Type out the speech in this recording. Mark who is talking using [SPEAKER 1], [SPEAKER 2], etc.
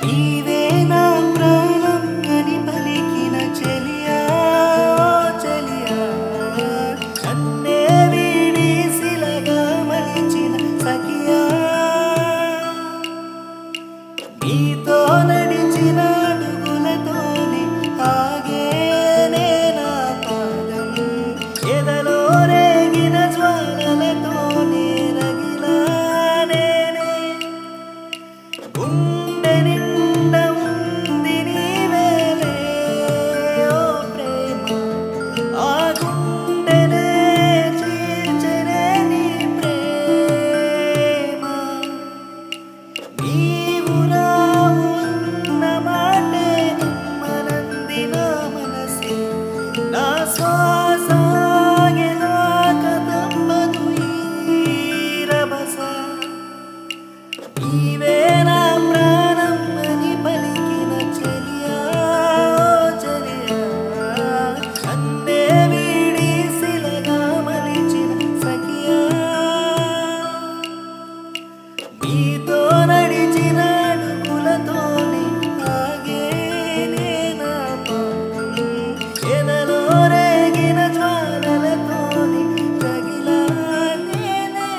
[SPEAKER 1] నీవే నా ప్రాణం అని పలికిన చెలియా, చెలియా, నన్నే వీడి శిలగా మలిచిన సఖియా, నీతో నడిచిన అడుగులతోనే ఆగేనే నా పాదం, ఎదలో రేగిన జ్వాలలతోనే రగిలా నేనే. గుండె నిండా ఉంది నీవేలే ఓ ప్రేమ, ఆ గుండెనే చీల్చెనే నీ ప్రేమ. నీవు రావు అన్న మాటే నమ్మనంది నా మనసే, నా శ్వాస ఆగేదాకా తప్పదు ఈ రభస. నీవే నా ప్రాణం అని పలికిన చెలియా, చెలియా, నన్నే వీడి శిలగా మలిచిన సఖియా, నీతో నడిచిన అడుగులతోనే ఆగేనే నా పాదం, ఎదలో రేగిన జ్వాలలతోనే రగిలా నేనే.